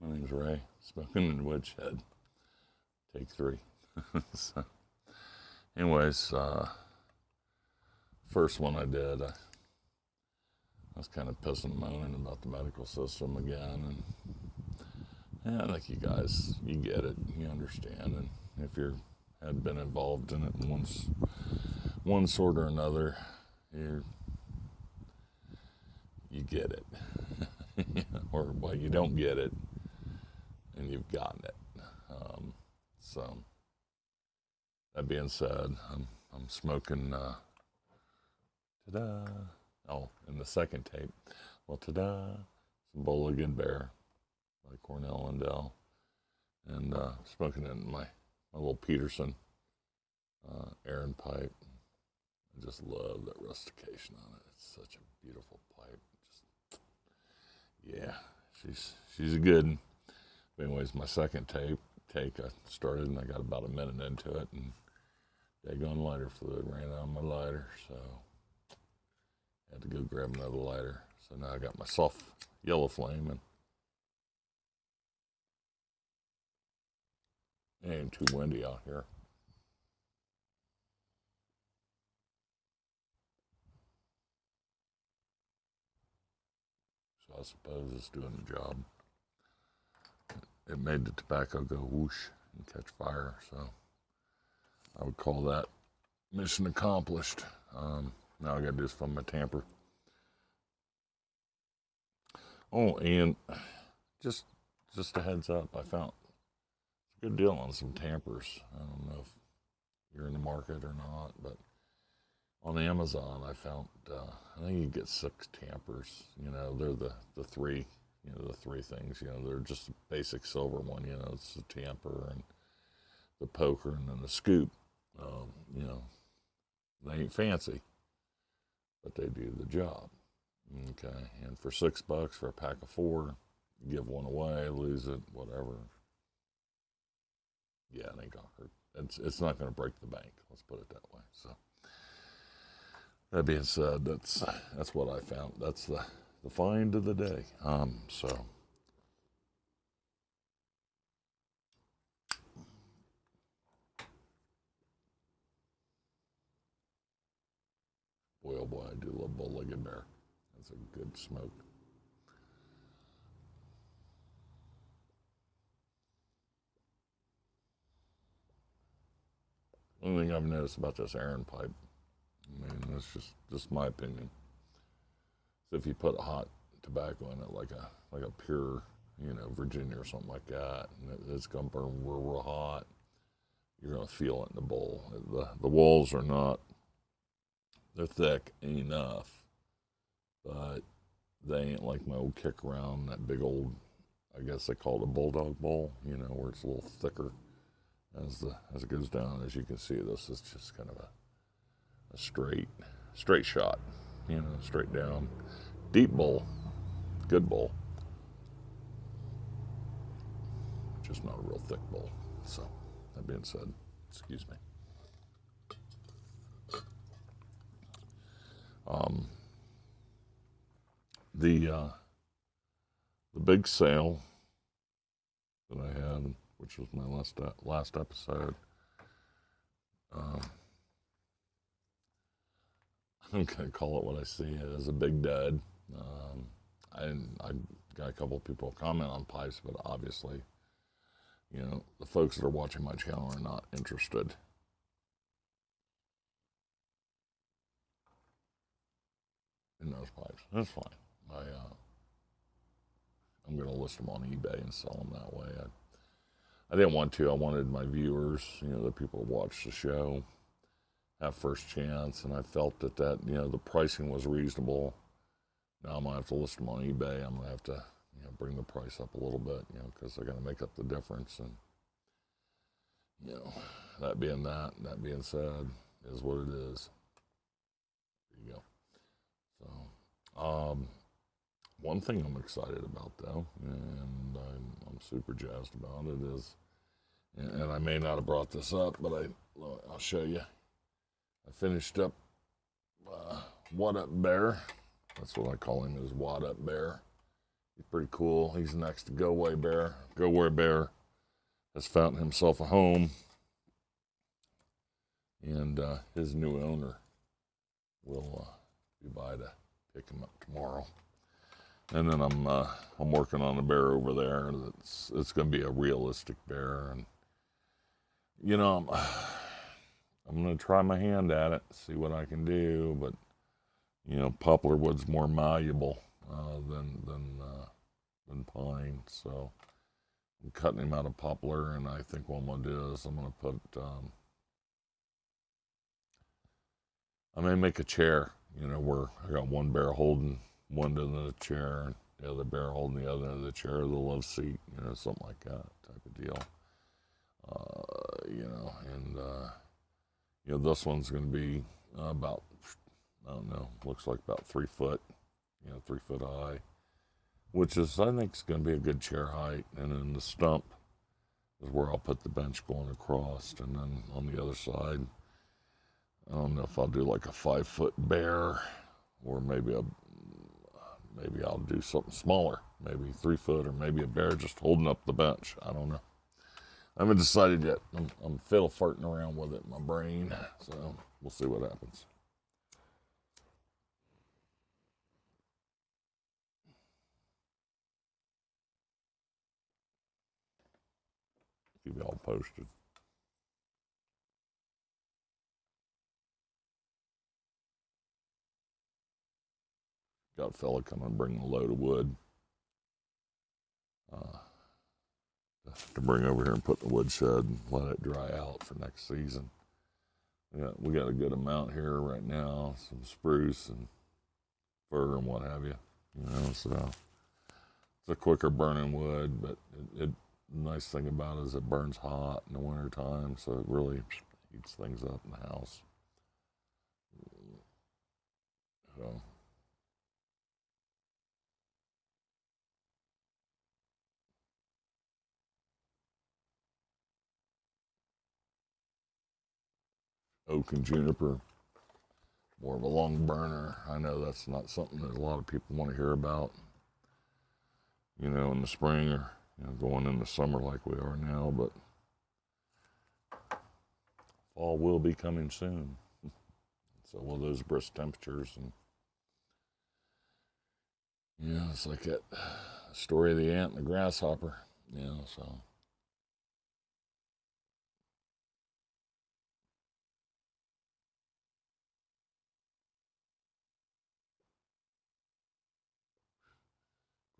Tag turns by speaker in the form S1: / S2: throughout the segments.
S1: My name's Ray, Smok'n and Wedgehead. Take 3. So, anyways, first one I did, I was kind of pissing and moaning about the medical system again, and I think you guys, you get it, you understand, and if you had been involved in it in one sort or another, you get it, or well, you don't get it, and you've gotten it. So that being said, I'm smoking. Ta-da! Oh, in the second tape, well, ta-da! Some Boligan Bear by Cornell and Dell, and smoking it in my little Peterson Aaron pipe. I just love that rustication on it. It's such a beautiful pipe. Just yeah, she's a good one. But anyways, my second take I started and I got about a minute into it, and daggone lighter fluid ran out of my lighter, so I had to go grab another lighter. So now I got my soft yellow flame, and it ain't too windy out here. So I suppose it's doing the job. It made the tobacco go whoosh and catch fire, so I would call that mission accomplished. Now I got to do is fill my tamper. Oh, and just a heads up, I found a good deal on some tampers. I don't know if you're in the market or not, but on Amazon I found I think you get 6 tampers. You know, they're the three. You know, the 3 things. You know, they're just a basic silver one. You know, it's the tamper and the poker and then the scoop. You know, they ain't fancy, but they do the job. Okay, and for $6 for a pack of 4, you give one away, lose it, whatever. Yeah, it ain't gonna hurt. It's not gonna break the bank. Let's put it that way. So that being said, that's what I found. That's the find of the day. So boy, oh boy, I do love Boligan Bear. That's a good smoke. Only thing I've noticed about this Aaron pipe, I mean, that's just my opinion. So if you put a hot tobacco in it, like a pure, you know, Virginia or something like that, and it's gonna burn real hot, you're gonna feel it in the bowl. The walls are not, they're thick enough, but they ain't like my old kick around, that big old, I guess they call it a bulldog bowl, you know, where it's a little thicker as it goes down. As you can see, this is just kind of a straight shot, you know, straight down, deep bowl, good bowl, just not a real thick bowl. So that being said, excuse me. Um, the big sale that I had, which was my last episode. I'm gonna call it what I see it as, a big dud. I got a couple of people comment on pipes, but obviously, you know, the folks that are watching my channel are not interested in those pipes. That's fine. I'm gonna list them on eBay and sell them that way. I didn't want to. I wanted my viewers, you know, the people who watch the show, have first chance, and I felt that you know, the pricing was reasonable. Now I'm gonna have to list them on eBay. I'm gonna have to, you know, bring the price up a little bit, you know, because they're gonna make up the difference. And you know, that being said, is what it is. There you go. So, one thing I'm excited about though, and I'm super jazzed about it is, and I may not have brought this up, but I'll show you. I finished up What Up Bear. That's what I call him, is What Up Bear. He's pretty cool. He's next to Go Away Bear. Go Away Bear has found himself a home, and his new owner will be by to pick him up tomorrow. And then I'm working on a bear over there. It's going to be a realistic bear, and you know I'm going to try my hand at it, see what I can do. But you know, poplar wood's more malleable than pine, so I'm cutting him out of poplar. And I think what I'm going to do is I'm going to put I may make a chair. You know, where I got one bear holding one end of the chair and the other bear holding the other end of the chair, the love seat, you know, something like that type of deal. You know, and you know, this one's going to be about, I don't know, looks like about 3 foot, you know, 3 foot high, which is, I think, is going to be a good chair height. And then the stump is where I'll put the bench going across, and then on the other side, I don't know if I'll do like a 5 foot bear, or maybe I'll do something smaller, maybe 3 foot, or maybe a bear just holding up the bench. I don't know. I haven't decided yet. I'm fiddle farting around with it in my brain, so we'll see what happens. Keep y'all posted. Got a fella coming bringing a load of wood uh, to bring over here and put in the woodshed and let it dry out for next season. We got a good amount here right now, some spruce and fir and what have you. You know, so it's a quicker burning wood, but the nice thing about it is it burns hot in the winter time, so it really heats things up in the house. So oak and juniper, more of a long burner. I know that's not something that a lot of people want to hear about, you know, in the spring, or you know, going into summer like we are now, but fall will be coming soon. So will those brisk temperatures, and you know, it's like that story of the ant and the grasshopper, you know, so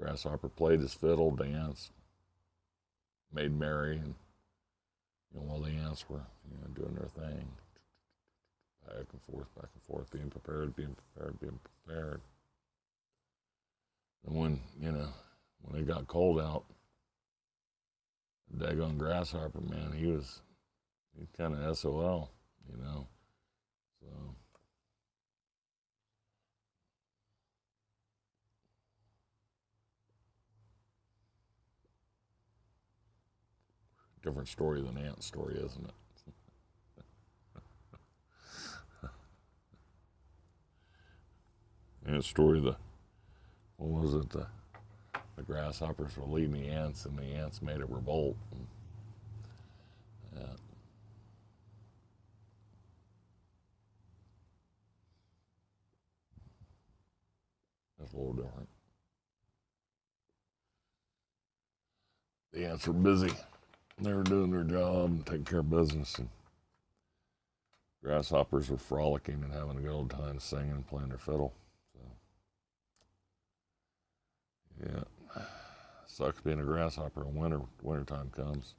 S1: grasshopper played his fiddle, danced, made merry, and you know, while the ants were, you know, doing their thing, back and forth, being prepared, being prepared, being prepared. And when, you know, when it got cold out, the daggone grasshopper, man, he's kind of SOL, you know. So different story than Ant's story, isn't it? Ant's story, what was it? The grasshoppers were leading the ants, and the ants made a revolt. And, yeah, that's a little different. The ants were busy. They were doing their job and taking care of business, and grasshoppers were frolicking and having a good old time singing and playing their fiddle. So, yeah, sucks being a grasshopper when wintertime comes.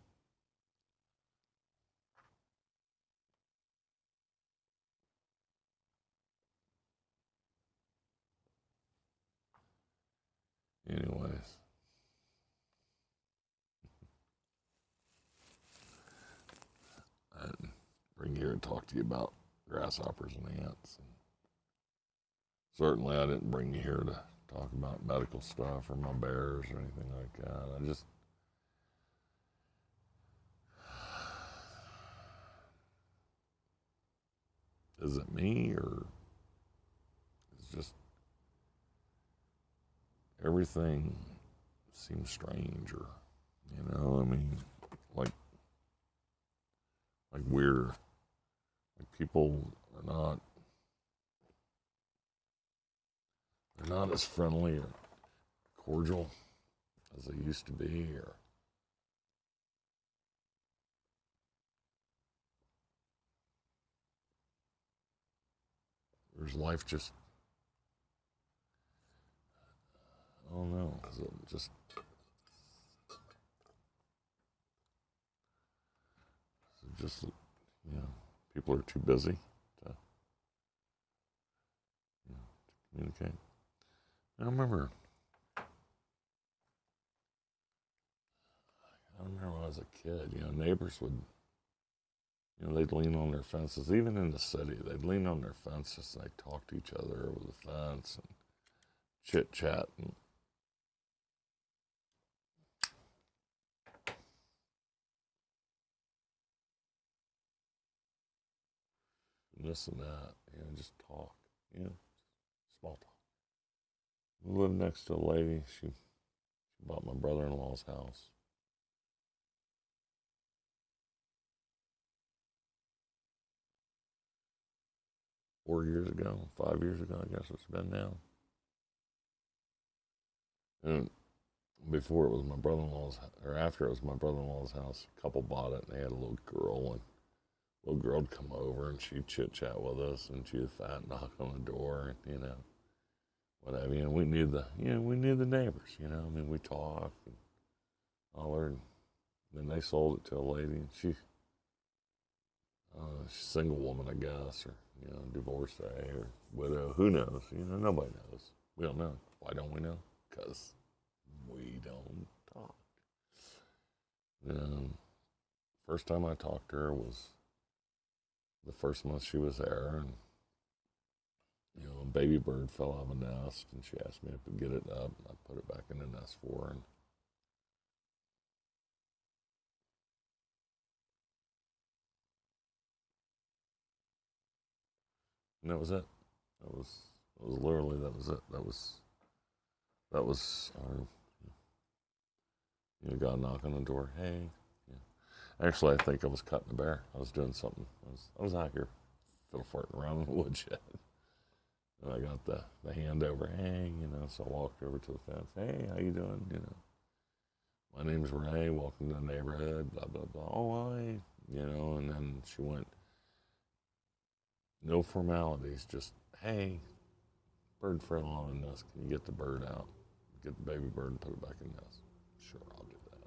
S1: Anyways, I bring you here and talk to you about grasshoppers and ants. And certainly, I didn't bring you here to talk about medical stuff or my bears or anything like that. I just, is it me, or it's just everything seems strange, or I mean, like we're like people are not they're not as friendly or cordial as they used to be, or there's life just I don't know, is it just people are too busy to, to communicate. I remember when I was a kid, neighbors would, they'd lean on their fences, even in the city. They'd lean on their fences and they'd talk to each other over the fence and chit chat and this and that, just talk, small talk. We lived next to a lady. She bought my brother-in-law's house. 4 years ago, 5 years ago, I guess it's been now. And before it was my brother-in-law's, or after it was my brother-in-law's house, a couple bought it and they had a little girl, and little girl would come over and she'd chit chat with us, and she'd fat knock on the door, and what have you. And we knew the neighbors. I mean, we talked and hollered. And then they sold it to a lady, and she's a single woman, I guess, or divorcee or widow. Who knows? Nobody knows. We don't know. Why don't we know? Because we don't talk. And first time I talked to her was the first month she was there, and a baby bird fell out of a nest, and she asked me if I could get it up, and I put it back in the nest for her. And that was it. That was literally that was it. That was our got a knock on the door. Hey, actually, I think I was cutting a bear. I was doing something. I was out here fiddle farting around in the woodshed. And I got the hand over, hey, so I walked over to the fence. Hey, how you doing? My name's Ray. Welcome to the neighborhood. Blah blah blah. Oh, hi. And then she went. No formalities. Just hey, bird fell on the nest. Can you get the bird out? Get the baby bird and put it back in the nest. Sure, I'll do that.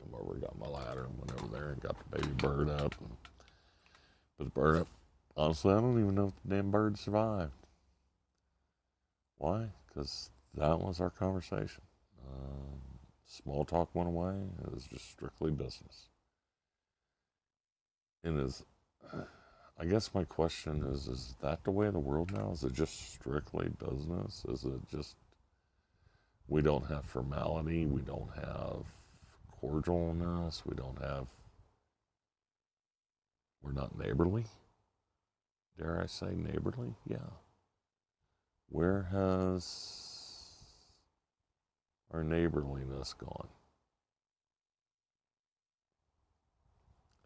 S1: Come over, got my ladder, and went over there and got the baby bird up. And put the bird up. Honestly, I don't even know if the damn bird survived. Why? Because that was our conversation. Small talk went away. It was just strictly business. And I guess my question is that the way of the world now? Is it just strictly business? Is it just we don't have formality? We don't have cordialness? We're not neighborly? Dare I say neighborly? Yeah. Where has our neighborliness gone?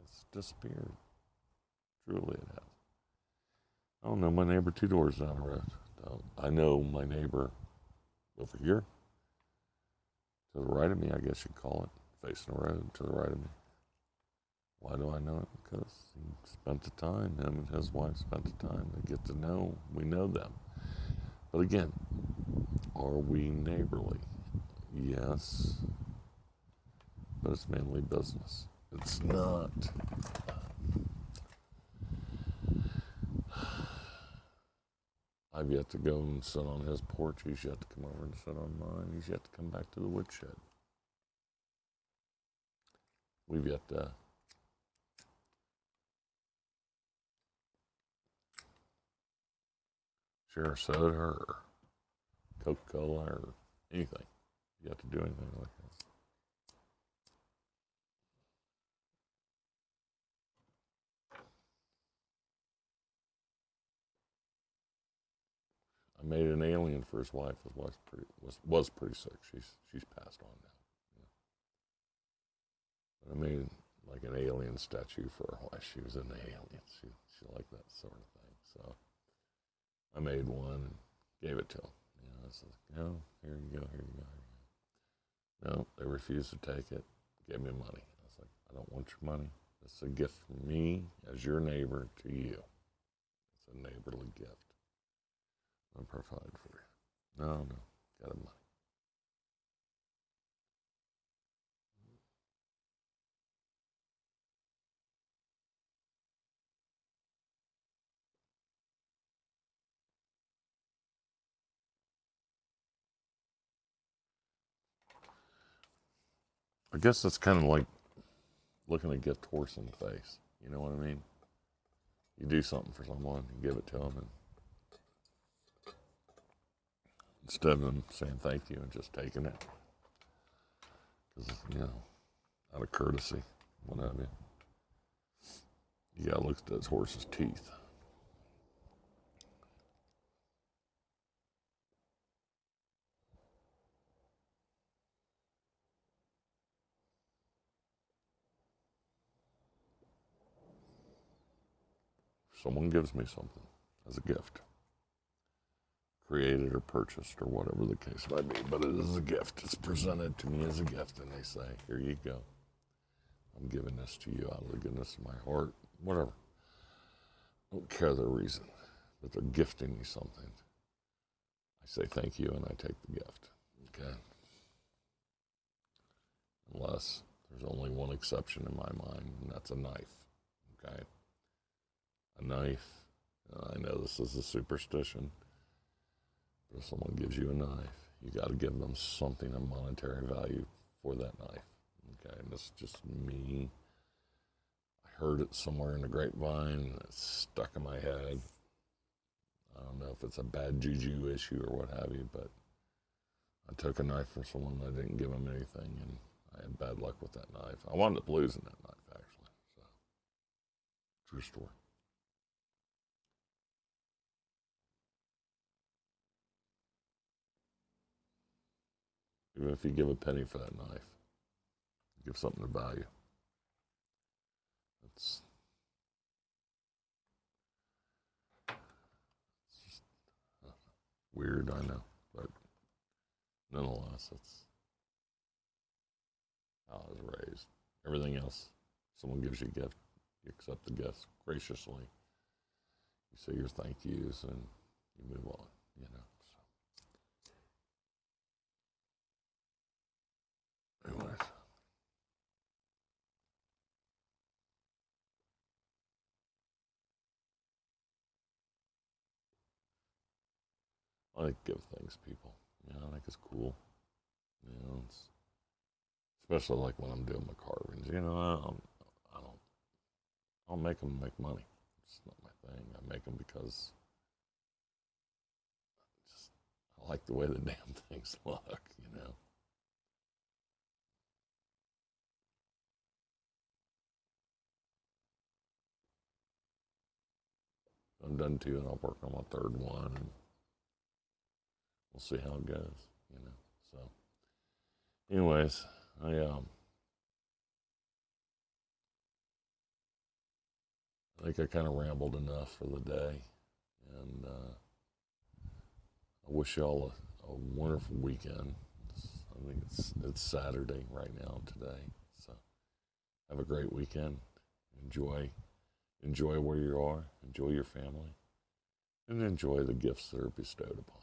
S1: It's disappeared. Truly it has. I don't know my neighbor 2 doors down the road. I know my neighbor over here, to the right of me, I guess you'd call it, facing the road to the right of me. Why do I know it? Because he spent the time, him and his wife spent the time to get to know, we know them. But again, are we neighborly? Yes, but it's mainly business. It's not. I've yet to go and sit on his porch. He's yet to come over and sit on mine. He's yet to come back to the woodshed. We've yet to share a soda or Coca-Cola or anything. Yet to do anything like that. I made an alien for his wife. His wife was pretty sick. She's passed on now. But I made like an alien statue for her wife. She was an alien. She liked that sort of thing. So I made one and gave it to him. I said, no, here you go, here you go, here you go. No, they refused to take it. Gave me money. I was like, I don't want your money. It's a gift from me as your neighbor to you. It's a neighborly gift. I'll provide for you. No, got a money. I guess that's kind of like looking a gift horse in the face. You know what I mean? You do something for someone, you give it to them, and instead of them saying thank you and just taking it, because out of courtesy, what have you, you gotta look at those horse's teeth. If someone gives me something as a gift, created or purchased or whatever the case might be, but it is a gift. It's presented to me as a gift, and they say, here you go. I'm giving this to you out of the goodness of my heart, whatever. I don't care the reason, but they're gifting me something. I say thank you, and I take the gift, okay? Unless there's only one exception in my mind, and that's a knife, okay? A knife, I know this is a superstition, but if someone gives you a knife, you got to give them something of monetary value for that knife, okay? And this is just me. I heard it somewhere in the grapevine, and it's stuck in my head. I don't know if it's a bad juju issue or what have you, but I took a knife from someone and I didn't give them anything, and I had bad luck with that knife. I wound up losing that knife, actually. So, true story. Even if you give a penny for that knife, give something of value. It's just weird, I know, but nonetheless, that's how I was raised. Everything else, someone gives you a gift, you accept the gift graciously. You say your thank yous and you move on, So, anyways, I like to give things people. I think it's cool. It's especially like when I'm doing my carvings. I don't make them make money. It's not my thing. I make them because just I like the way the damn things look. I'm done two, and I'll work on my third one, and we'll see how it goes. So, anyways, I think I kind of rambled enough for the day, and I wish y'all a wonderful weekend. I think it's Saturday right now today, so have a great weekend. Enjoy where you are. Enjoy your family, and enjoy the gifts that are bestowed upon